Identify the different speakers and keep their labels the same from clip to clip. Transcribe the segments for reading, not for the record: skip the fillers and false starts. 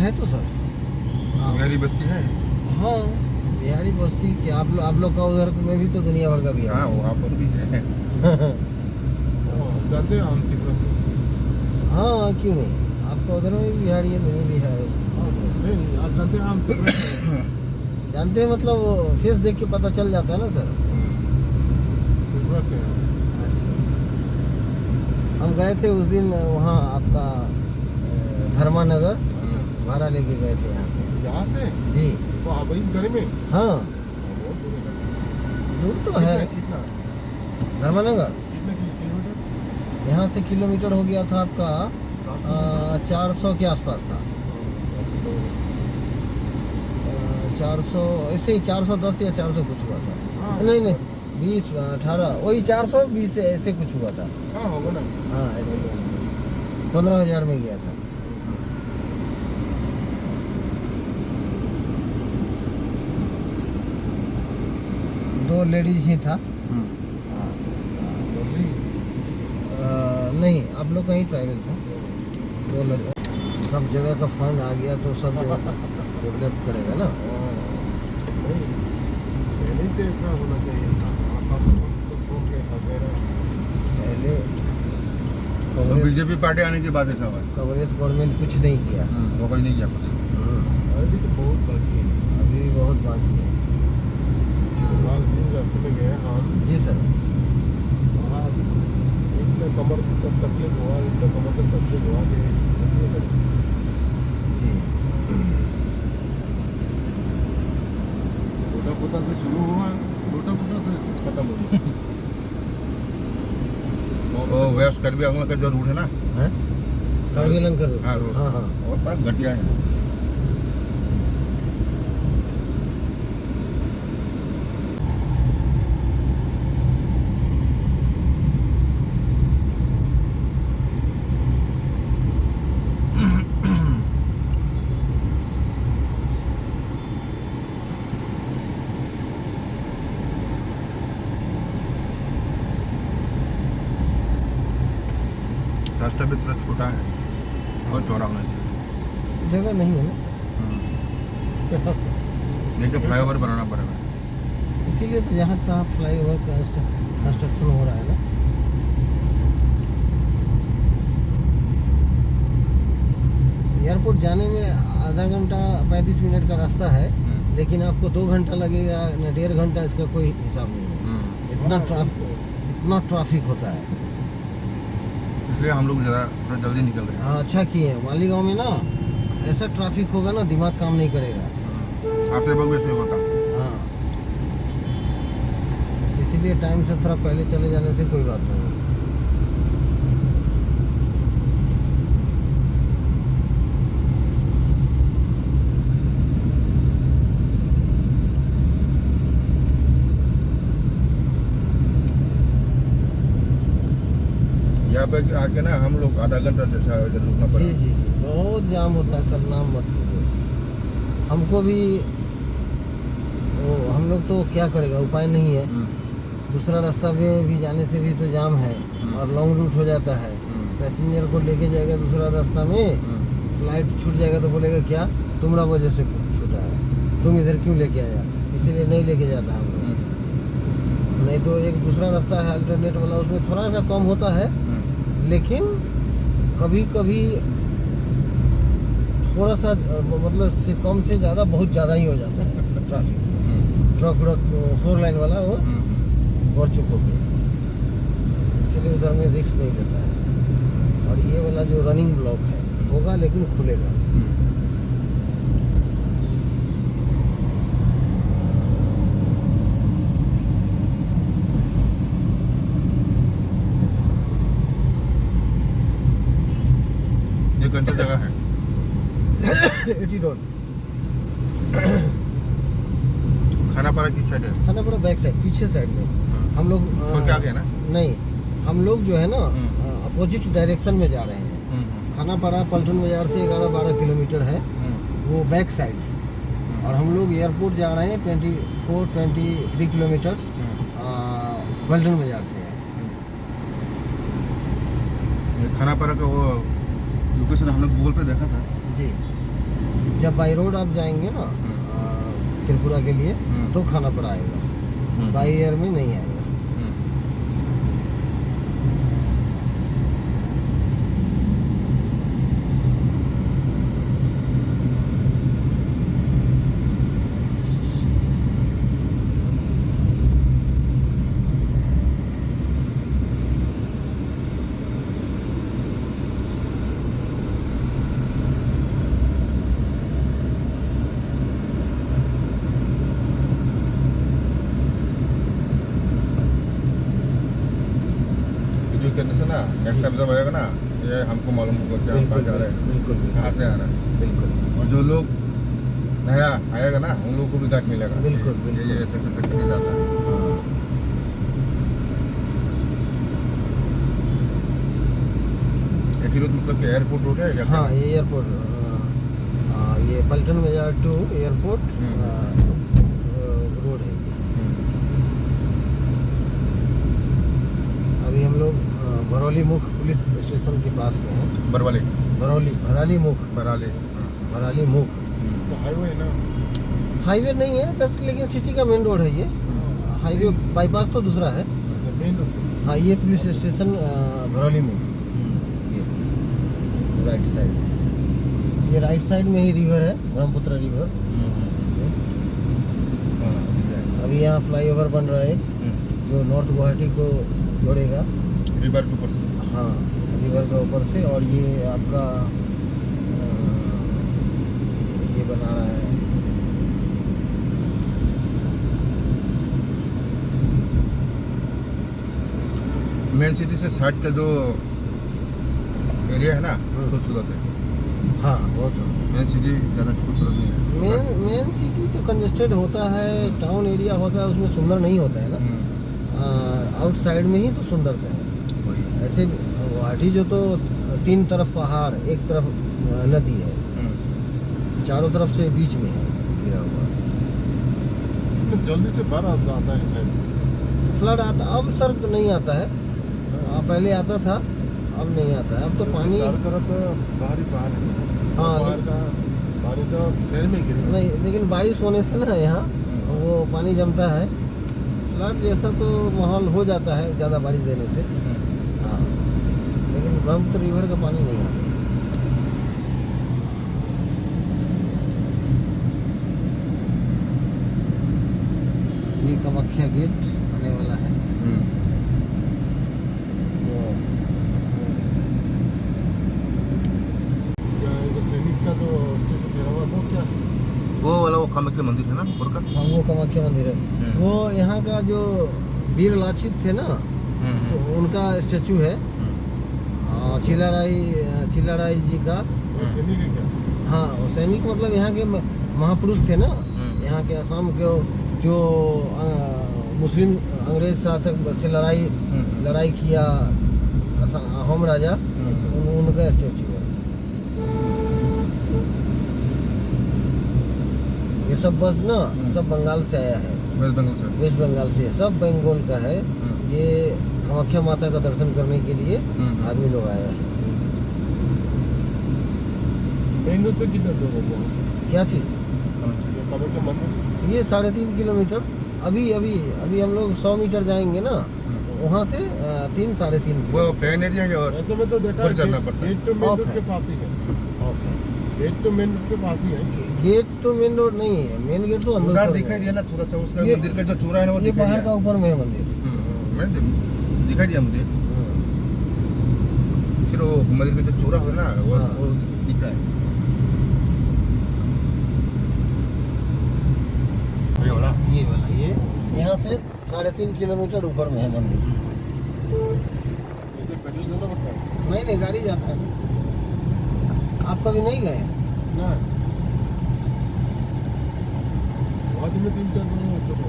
Speaker 1: है तो सर।
Speaker 2: बिहारी बस्ती है।
Speaker 1: हाँ, बिहारी बस्ती के आप लोग का उधर में भी तो दुनिया भर का बिहार
Speaker 2: हाँ, वहाँ पर भी है।
Speaker 3: जाते हैं आम की तरह से।
Speaker 1: हाँ, क्यों नहीं, आपका उधर में भी बिहारी है, नहीं बिहार
Speaker 3: नहीं, आप जानते हैं आम की तरह से।
Speaker 1: जानते हैं, मतलब फेस देख के पता चल जाता है ना सर।
Speaker 3: त्रिपुरा से हैं।
Speaker 1: अच्छा, हम गए थे उस दिन वहाँ आपका धर्मानगर, भाड़ा लेके गए थे यहाँ से।
Speaker 3: यहाँ से
Speaker 1: जी
Speaker 3: तो आप इस घरे में
Speaker 1: हाँ,
Speaker 3: बहुत दूर है।
Speaker 1: दूर तो है
Speaker 3: कितना
Speaker 1: धर्मानगर।
Speaker 3: कितना किलोमीटर?
Speaker 1: यहाँ से किलोमीटर हो गया था आपका 400 के आसपास था। 400 ऐसे ही 410 या 400 कुछ हुआ था।
Speaker 3: हाँ।
Speaker 1: नहीं नहीं, 20 18 वही 420 ऐसे कुछ हुआ था।
Speaker 3: हाँ होगा ना।
Speaker 1: हाँ, ऐसे ही 15,000 में गया था। दो लेडीज ही था। हाँ। नहीं, आप लोग का ही ट्राइवल था। दो लड़के, सब जगह का फंड आ गया तो सब डेवलप करेगा ना।
Speaker 3: नहीं, पहले तो ऐसा होना चाहिए था। सब कुछ हो के वगैरह।
Speaker 1: पहले
Speaker 2: तो
Speaker 1: कांग्रेस
Speaker 2: बीजेपी पार्टी आने के बाद ऐसा हुआ।
Speaker 1: कांग्रेस गवर्नमेंट कुछ नहीं किया।
Speaker 2: वो कोई नहीं किया कुछ।
Speaker 3: अभी तो बहुत बाकी है।
Speaker 1: अभी भी बहुत बाकी है।
Speaker 3: लाल जिस रास्ते में गए हम,
Speaker 1: जी सर।
Speaker 3: वहाँ इतना कमर तक तकलीफ हुआ, इतना कमर तक तकलीफ हुआ कि कुछ नहीं करें।
Speaker 1: जी
Speaker 3: टूटा फूटा से शुरू हुआ, टूटा फूटा से खत्म हो गया।
Speaker 2: वो वेस्ट करबी आंगन का जो रूट है ना,
Speaker 1: हैं, करगिल अंकर।
Speaker 2: हाँ, रोड।
Speaker 1: हाँ हाँ।
Speaker 2: वो बड़ा घटिया है। रास्ता भी थोड़ा छोटा है और चौड़ा होना चाहिए।
Speaker 1: जगह नहीं है ना सर।
Speaker 2: नहीं तो फ्लाईओवर बनाना पड़ेगा।
Speaker 1: इसीलिए तो जहाँ तहाँ फ्लाईओवर का कंस्ट्रक्शन हो रहा है ना। एयरपोर्ट जाने में आधा घंटा 35 मिनट का रास्ता है, लेकिन आपको 2 घंटा लगेगा न 1.5 घंटा, इसका कोई हिसाब नहीं है। इतना ट्रैफिक होता है।
Speaker 2: इसलिए हम लोग ज़्यादा थोड़ा जल्दी निकल रहे हैं।
Speaker 1: हाँ, अच्छा किए। मालीगांव में ना ऐसा ट्रैफिक होगा ना, दिमाग काम नहीं करेगा।
Speaker 2: आते वक्त वैसे होता।
Speaker 1: हाँ, इसीलिए टाइम से थोड़ा पहले चले जाने से कोई बात नहीं है।
Speaker 2: यहाँ पे आके ना हम लोग आधा घंटा जैसा रुकना
Speaker 1: जी
Speaker 2: पड़ा।
Speaker 1: जी जी, बहुत जाम होता है सर, नाम मत लीजिए। हमको भी हम लोग तो क्या करेगा, उपाय नहीं है। दूसरा रास्ता में भी जाने से भी तो जाम है और लॉन्ग रूट हो जाता है। पैसेंजर को लेके जाएगा दूसरा रास्ता में, फ्लाइट छूट जाएगा तो बोलेगा क्या तुम्हारा वजह से छूटा है, तुम इधर क्यों लेके आया, इसीलिए नहीं लेके जाता हम लोग। नहीं तो एक दूसरा रास्ता है अल्टरनेट वाला, उसमें थोड़ा सा कम होता है, लेकिन कभी कभी थोड़ा सा मतलब से कम से ज़्यादा बहुत ज़्यादा ही हो जाता है ट्रैफिक। ट्रक 4 लाइन वाला वो बढ़ चुको पे, इसलिए उधर में रिस्क नहीं लेता है। और ये वाला जो रनिंग ब्लॉक है होगा, लेकिन खुलेगा।
Speaker 2: ये कौन सी जगह है?
Speaker 1: एटीडोन
Speaker 2: खानापारा की साइड है।
Speaker 1: खानापारा बैक साइड, पीछे साइड में हम लोग
Speaker 2: तो क्या गया ना?
Speaker 1: नहीं, हम लोग जो है ना अपोजिट डायरेक्शन में जा रहे हैं। खानापारा पल्टन बाजार से 11-12 किलोमीटर है वो बैक साइड, और हम लोग एयरपोर्ट जा रहे हैं 24-23 किलोमीटर्स पल्टन बाजार से है।
Speaker 2: ये खानापारा का वो लोकेशन हम लोग गूगल पे देखा था।
Speaker 1: जी जब बाई रोड आप जाएंगे ना त्रिपुरा के लिए तो खानापड़ा आएगा, बाई एयर में नहीं आएगा।
Speaker 2: वीडियो करने से ना कैसा जब आएगा ना, ये हमको मालूम होगा कि हम कहाँ जा रहे हैं,
Speaker 1: बिल्कुल
Speaker 2: कहाँ से आ रहा है।
Speaker 1: बिल्कुल
Speaker 2: और जो लोग नया आएगा ना, उन लोगों को भी गाइड मिलेगा।
Speaker 1: बिल्कुल,
Speaker 2: ये-
Speaker 1: बिल्कुल।
Speaker 2: ये ऐसे ऐसे करके जाता है।
Speaker 1: हाँ।
Speaker 2: एटी रोड मतलब कि एयरपोर्ट रोड है या क्या?
Speaker 1: हाँ, ये एयरपोर्ट, ये पल्टन बाजार टू एयरपोर्ट रोड है ये। अभी हम लोग भरौली मुख पुलिस स्टेशन के पास में हैं।
Speaker 2: बरवाली,
Speaker 1: भराली मुख,
Speaker 2: बराली।
Speaker 1: भराली मुख।
Speaker 3: तो हाईवे है ना,
Speaker 1: हाईवे नहीं है जस्ट, लेकिन सिटी का मेन रोड है ये। हाईवे बाईपास तो दूसरा है।
Speaker 3: Main road.
Speaker 1: हाँ, ये पुलिस स्टेशन भरौली मुख, ये राइट साइड। ये राइट साइड में ही रिवर है, ब्रह्मपुत्र रिवर। अभी यहाँ फ्लाईओवर बन रहा है एक, जो नॉर्थ गुवाहाटी को जोड़ेगा।
Speaker 2: रिवर के ऊपर से।
Speaker 1: हाँ, रिवर के ऊपर से। और ये आपका ये बना रहा है
Speaker 2: मेन सिटी से साइड का जो एरिया है ना, खूबसूरत है।
Speaker 1: हाँ, बहुत
Speaker 2: मेन सिटी ज़्यादा खूबसूरत नहीं है।
Speaker 1: मेन सिटी तो कंजेस्टेड होता है, टाउन एरिया होता है, उसमें सुंदर नहीं होता है ना। आउटसाइड में ही तो सुंदरता है।
Speaker 2: वही।
Speaker 1: ऐसे गुवाहाटी जो तो 3 तरफ पहाड़, एक तरफ नदी है, चारों तरफ से बीच में है घिरा हुआ।
Speaker 3: इसमें जल्दी से बाढ़ आ जाता है शायद।
Speaker 1: फ्लड आता, अब सर नहीं आता है। पहले आता था, अब नहीं आता है। अब तो पानी
Speaker 3: चारों तरफ बाहर ही बाहर है।
Speaker 1: हाँ,
Speaker 3: बाहर का पानी तो शहर में गिरे।
Speaker 1: नहीं, लेकिन बारिश होने से ना यहाँ वो पानी जमता है। फ्लड जैसा तो माहौल हो जाता है ज़्यादा बारिश देने से। हाँ, लेकिन ब्रह्मपुत्र रिवर का पानी नहीं आता। ये कामाख्या गेट आने वाला है।
Speaker 3: क्या जो सैनिक का जो स्टेशन गिरा हुआ वो क्या है?
Speaker 2: वो वाला वो कामाख्या मंदिर है ना ऊपर का।
Speaker 1: हाँ, वो कामाख्या मंदिर है। वो यहाँ का जो वीर लाचित थे ना, तो उनका स्टेचू है। चिल्लाराय जी का।
Speaker 3: वो सैनिक है क्या?
Speaker 1: हाँ, वो सैनिक मतलब यहाँ के महापुरुष थे ना, यहाँ के असम के जो मुस्लिम अंग्रेज शासक से लड़ाई किया, अहोम राजा, उनका स्टेचू है। ये सब बस ना सब बंगाल से आया है,
Speaker 2: वेस्ट बंगाल से।
Speaker 1: वेस्ट बंगाल से, सब बंगाल का है। ये कामाख्या माता का दर्शन करने के लिए आदमी लोग आया है।
Speaker 3: मेन रोड से कितना दूर है वो?
Speaker 1: क्या चीज़?
Speaker 3: ये कामाख्या मंदिर।
Speaker 1: ये 3.5 किलोमीटर। अभी हम लोग 100 मीटर जाएंगे ना, वहाँ से 3-3.5
Speaker 2: वो प्लेन एरिया है और
Speaker 3: ऐसे में तो देखा
Speaker 2: ऊपर चढ़ना पड़ता है।
Speaker 3: गेट तो मेन
Speaker 1: ऑफ
Speaker 3: रोड
Speaker 1: है।
Speaker 3: के पास ही है।
Speaker 1: ऑफ है।
Speaker 3: गेट तो मेन रोड के पास ही है।
Speaker 1: गेट तो मेन रोड नहीं है, मेन गेट तो अंदर
Speaker 2: उधर
Speaker 1: ऊपर
Speaker 2: दिखाई
Speaker 1: में
Speaker 2: दिया ना थोड़ा सा, उसका
Speaker 1: ये-
Speaker 2: मंदिर का जो चूड़ा है ना वो
Speaker 1: है। ये
Speaker 2: दिखाई
Speaker 1: बाहर
Speaker 2: दिया।
Speaker 1: का ऊपर में है मंदिर।
Speaker 2: दिखाई दिया मुझे। फिर वो मंदिर का जो चूड़ा है ना
Speaker 1: हाँ।
Speaker 2: वो दिखता है। ये वाला।
Speaker 1: ये वाला, ये यहाँ से 3.5 किलोमीटर ऊपर में है मंदिर।
Speaker 3: जैसे पेट्रोल देना पड़ता है
Speaker 1: नहीं, गाड़ी जाता है। आप कभी नहीं गए?
Speaker 3: ना। बाद में 3-4 दिन चलो।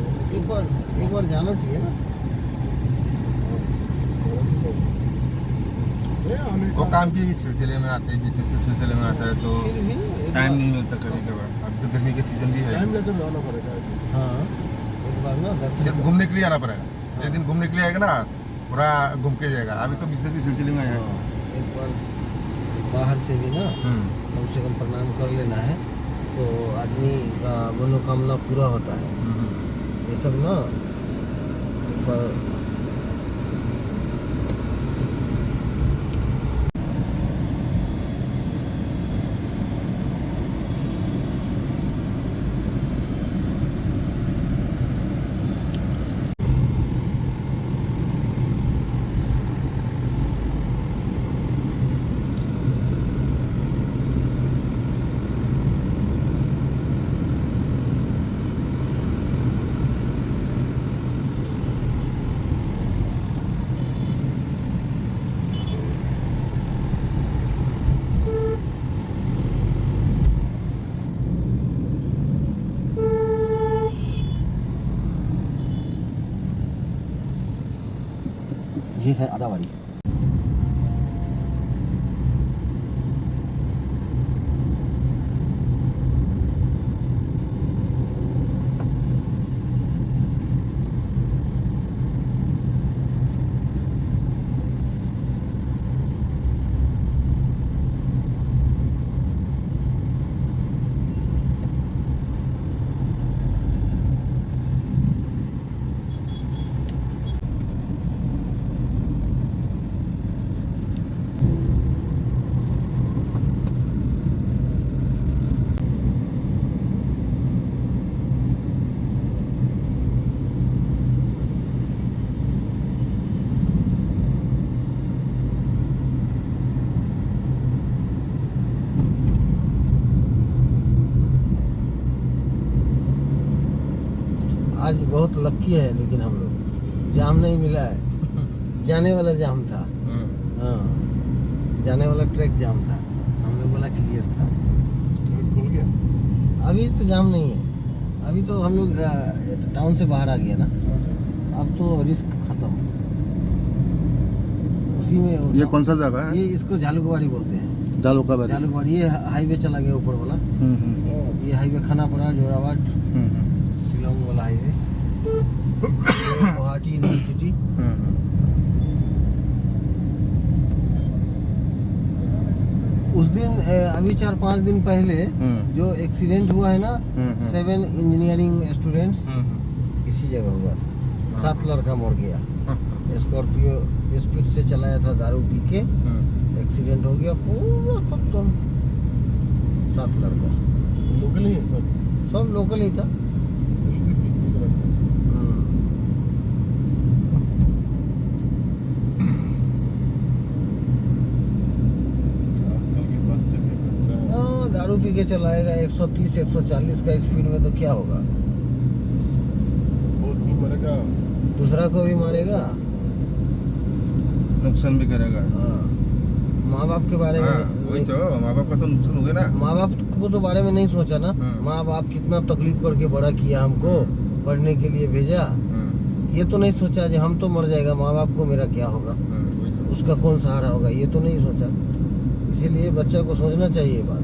Speaker 1: एक बार जाना चाहिए ना।
Speaker 2: वो काम के सिलसिले में आते हैं, बिजनेस के सिलसिले में आता है तो
Speaker 1: फिर भी एक
Speaker 2: टाइम
Speaker 1: बार-
Speaker 2: नहीं मिलता कभी कभार। अब तो गर्मी के सीजन भी है,
Speaker 3: टाइम लेकर जाना पड़ेगा।
Speaker 1: हाँ, एक बार ना
Speaker 2: सिर्फ
Speaker 1: दर्शन।
Speaker 2: घूमने के लिए आना पड़ेगा। जिस दिन घूमने के लिए आएगा ना पूरा घूम के जाएगा। अभी तो बिजनेस के सिलसिले में आया है।
Speaker 1: हाँ, एक बार बाहर से भी ना कम से कम प्रणाम कर लेना है। आदमी का मनोकामना पूरा होता है। ये सब ना ऊपर ये है आदावाड़ी। आज बहुत लक्की है, लेकिन हम लोग जाम नहीं मिला है। जाने वाला जाम था, हाँ, जाने वाला ट्रैक जाम था, हम लोग वाला क्लियर था।
Speaker 3: खुल गया।
Speaker 1: अभी तो जाम नहीं है, अभी तो हम लोग टाउन से बाहर आ गया ना, अब तो रिस्क खत्म। उसी में
Speaker 2: ये कौन सा जगह है?
Speaker 1: ये इसको झालुकवाड़ी बोलते हैं।
Speaker 2: जालुकाबाड़ी।
Speaker 1: झालुकवाड़ी ये हाईवे चला गया ऊपर वाला, ये हाईवे खानापारा जोराबाद शिलोंग वाला हाईवे, गुवाहाटी यूनिवर्सिटी। उस दिन अभी 4-5 दिन पहले जो एक्सीडेंट हुआ है ना, 7 इंजीनियरिंग स्टूडेंट्स, इसी जगह हुआ था। 7 लड़का मर गया। स्कॉर्पियो स्पीड से चलाया था, दारू पी के, एक्सीडेंट हो गया, पूरा खत्म। 7 लड़का,
Speaker 3: लोकल ही है
Speaker 1: सब लोकल ही था।
Speaker 3: आजकल के बच्चे भी बच्चा
Speaker 1: हाँ, दारू पी के चलाएगा 130-140 का स्पीड में, तो क्या होगा?
Speaker 3: बहुत भी मरेगा।
Speaker 1: दूसरा को भी मारेगा,
Speaker 2: नुकसान भी करेगा।
Speaker 1: हाँ। माँ बाप के बारे में
Speaker 2: वही तो, माँ बाप का तो नुकसान हो गया ना।
Speaker 1: माँ बाप को तो बारे में नहीं सोचा ना। माँ बाप कितना तकलीफ करके बड़ा किया, हमको पढ़ने के लिए भेजा, ये तो नहीं सोचा कि हम तो मर जाएगा, माँ बाप को मेरा क्या होगा,
Speaker 2: वही तो।
Speaker 1: उसका कौन सहारा होगा, ये तो नहीं सोचा। इसीलिए बच्चा को सोचना चाहिए ये बात।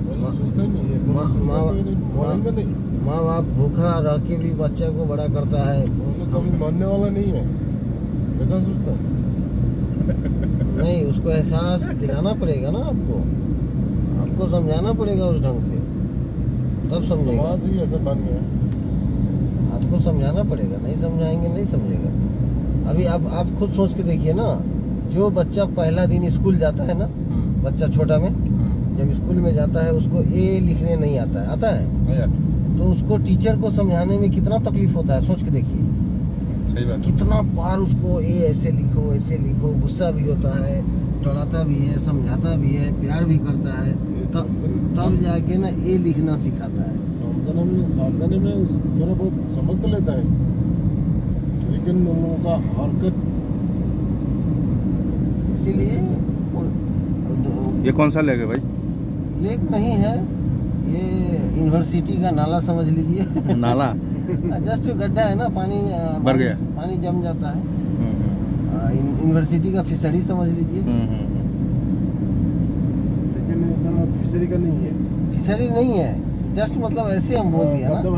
Speaker 3: बोलो सोचता ही नहीं है। मानेगा नहीं।
Speaker 1: माँ बाप भूखा रह के भी बच्चा को बड़ा करता है।
Speaker 3: वो लोग कभी मानने वाला नहीं है, ऐसा सोचता है।
Speaker 1: नहीं, उसको एहसास दिलाना पड़ेगा ना, आपको समझाना पड़ेगा उस ढंग से, तब समझेगा।
Speaker 3: समाज ही ऐसा बन गया।
Speaker 1: आपको समझाना पड़ेगा, नहीं समझाएंगे नहीं समझेगा। अभी आप खुद सोच के देखिए ना, जो बच्चा पहला दिन स्कूल जाता है ना, बच्चा छोटा में जब स्कूल में जाता है, उसको ए लिखने नहीं आता है, तो उसको टीचर को समझाने में कितना तकलीफ होता है, सोच के देखिए।
Speaker 2: सही बात।
Speaker 1: कितना बार उसको ए ऐसे लिखो, गुस्सा भी होता है, डराता भी है, समझाता भी है, प्यार भी करता है, तब जाके ना ए लिखना सिखाता है।
Speaker 3: समझाने में थोड़ा बहुत समझ तो लेता है, लेकिन उन लोगों का हरकत।
Speaker 1: इसीलिए
Speaker 2: ये कौन सा लेक है भाई?
Speaker 1: लेक नहीं है, ये यूनिवर्सिटी का नाला समझ लीजिए।
Speaker 2: नाला
Speaker 1: जस्ट गड्ढा है ना, पानी
Speaker 2: भर गया,
Speaker 1: पानी जम जाता है। यूनिवर्सिटी का फिशरी समझ लीजिए।
Speaker 3: लेकिन इतना फिशरी का नहीं है,
Speaker 1: फिशरी नहीं है, जस्ट मतलब ऐसे हम बोल दिया ना,
Speaker 3: गड्ढा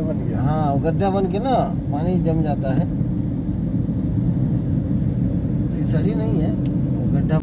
Speaker 3: बन गया।
Speaker 1: हाँ, वो गड्ढा बन के ना पानी जम जाता है। फिशरी नहीं है, वो गड्ढा।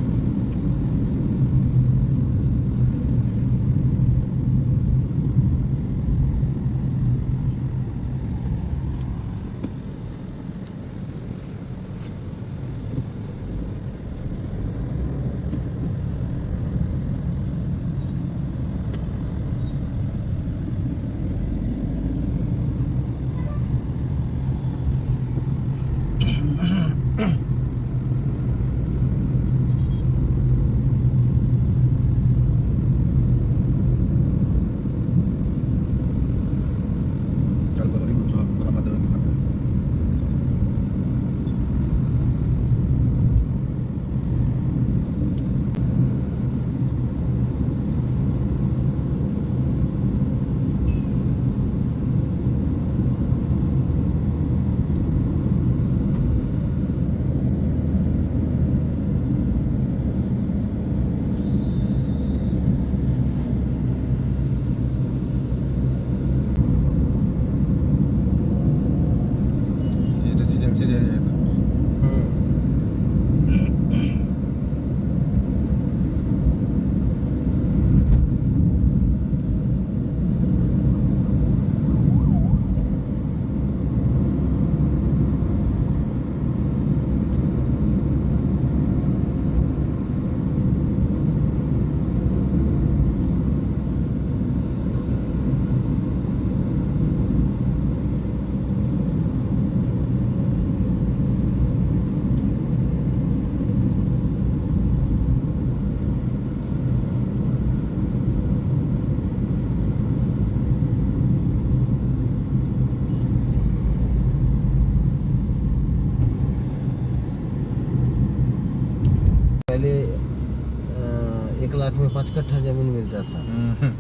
Speaker 1: में 5 कट्ठा जमीन मिलता था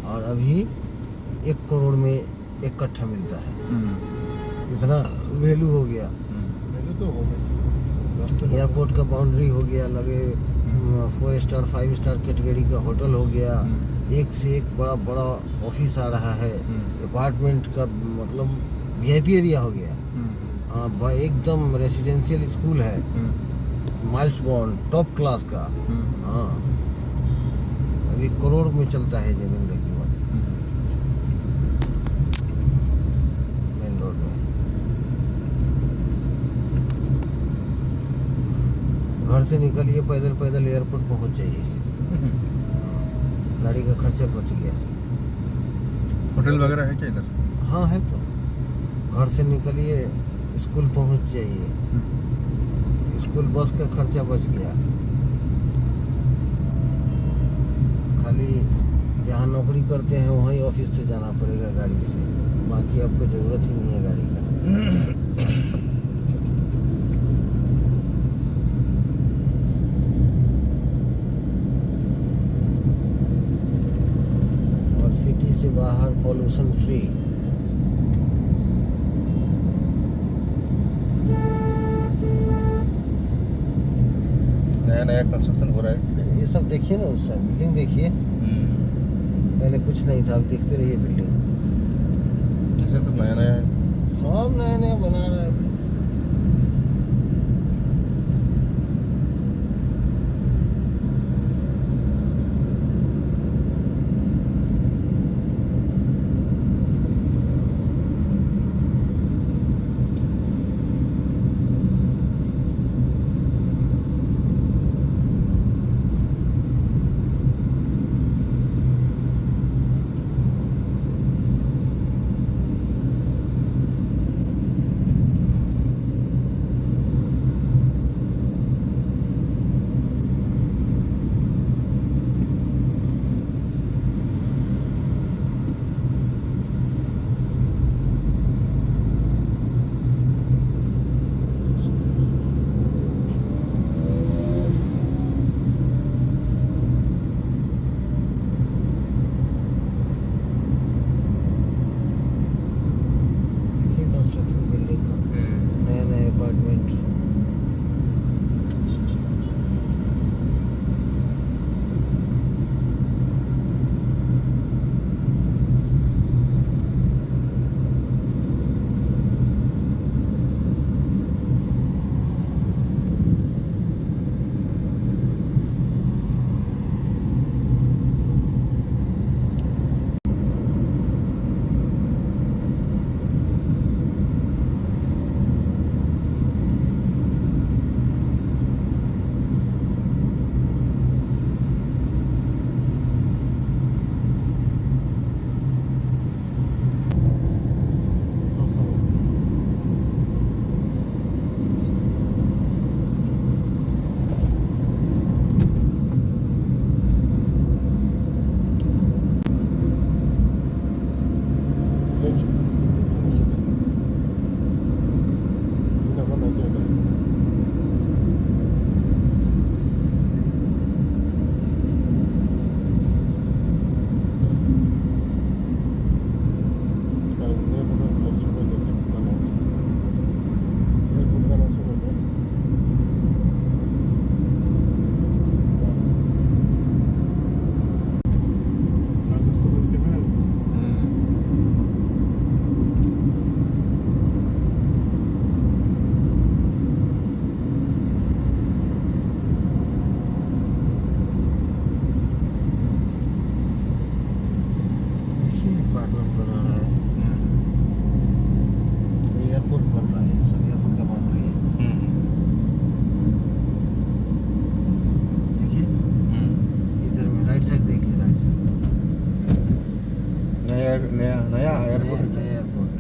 Speaker 1: और अभी 1 करोड़ में 1 कट्ठा मिलता है। इतना वैल्यू हो गया।
Speaker 3: पहले तो हो गए
Speaker 1: एयरपोर्ट का बाउंड्री हो गया, लगे 4 स्टार 5 स्टार कैटेगरी का होटल हो गया, एक से एक बड़ा बड़ा ऑफिस आ रहा है, अपार्टमेंट का मतलब वीआईपी एरिया हो गया। हाँ, एकदम रेसिडेंशियल स्कूल है, माइल्स बॉन्ड टॉप क्लास का। हाँ, अभी करोड़ में चलता है जमीन का कीमत मेन रोड में। घर से निकलिए, पैदल पैदल एयरपोर्ट पहुंच जाइए, गाड़ी का खर्चा बच गया।
Speaker 2: होटल वगैरह है क्या इधर?
Speaker 1: हाँ है, तो घर से निकलिए, स्कूल पहुंच जाइए, स्कूल बस का खर्चा बच गया। खाली जहाँ नौकरी करते हैं वहीं ऑफिस से जाना पड़ेगा गाड़ी से, बाकी आपको ज़रूरत ही नहीं है गाड़ी का। और सिटी से बाहर पॉल्यूशन फ्री।
Speaker 2: नया नया कंस्ट्रक्शन हो रहा है इसके।
Speaker 1: ये सब देखिए ना, उस सब बिल्डिंग देखिए, पहले कुछ नहीं था, अब देखते रहिए बिल्डिंग।
Speaker 2: जैसे तो नया नया है।
Speaker 1: सब नया नया बना रहा है। कंस्ट्रक्शन बिल्डिंग का नया नया अपार्टमेंट।
Speaker 2: नया एयरपोर्ट है।
Speaker 1: नया एयरपोर्ट।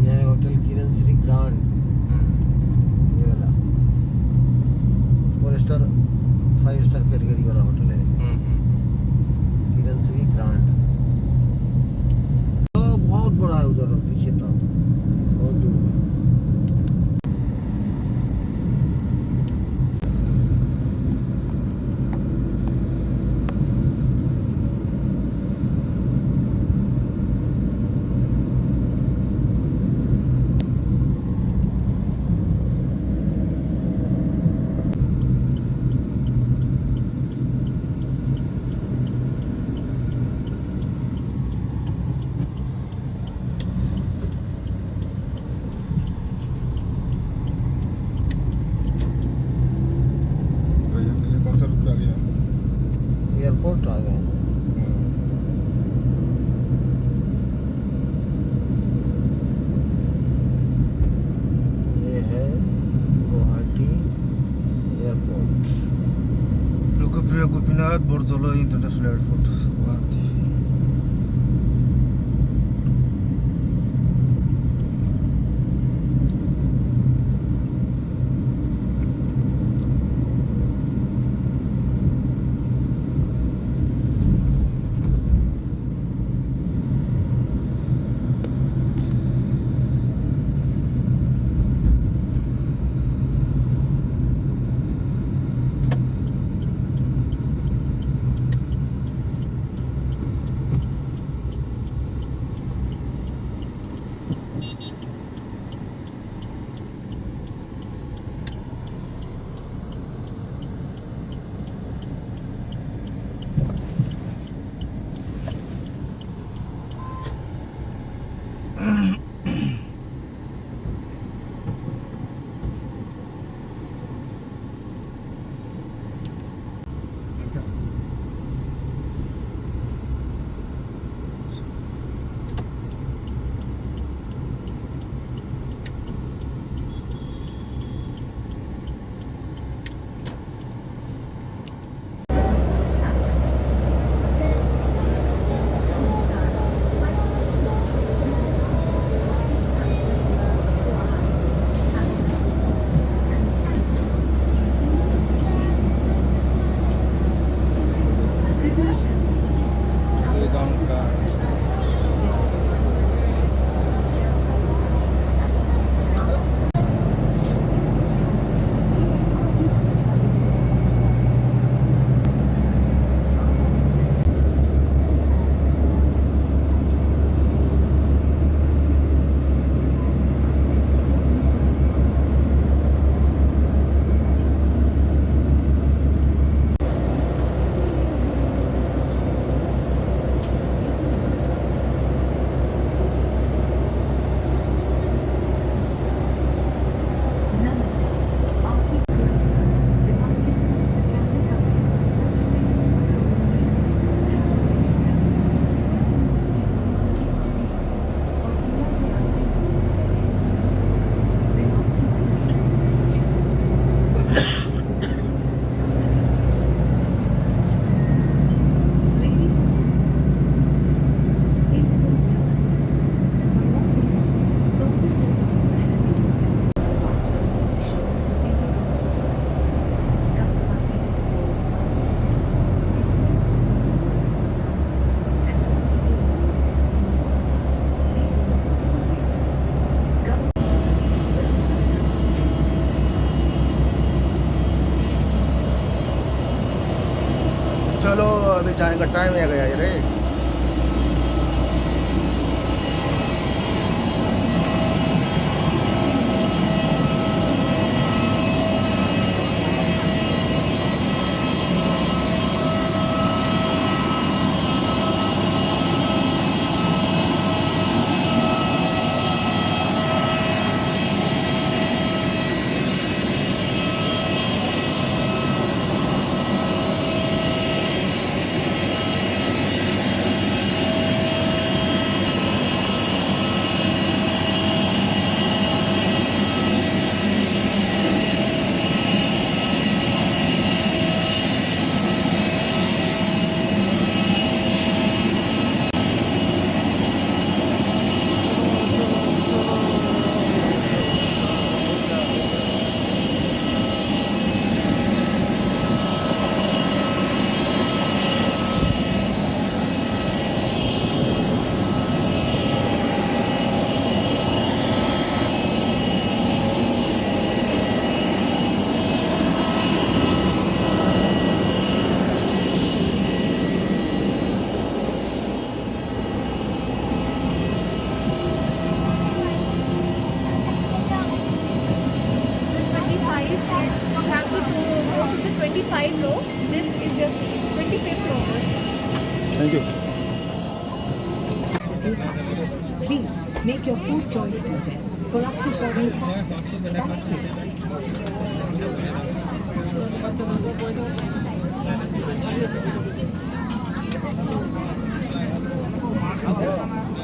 Speaker 1: यह है hotel Kiran Shri grand. Star 5 star category वाला होटल है, किरण श्री ग्रांड। तो बहुत बड़ा है उधर पीछे तक, बहुत दूर है।
Speaker 2: तो ये कौन सा रूट पे आ गया?
Speaker 1: एयरपोर्ट आ गए। ये है गुवाहाटी एयरपोर्ट।
Speaker 4: लोकप्रिय गोपीनाथ बरदলৈ इंटरनेशनल एयरपोर्ट गुवाहाटी। चलो अभी जाने का टाइम आ गया रे।
Speaker 5: 25th row. This is your seat. 25th row.
Speaker 4: Thank you
Speaker 6: Please make your food choice till then. For us to serve you faster. Thank you.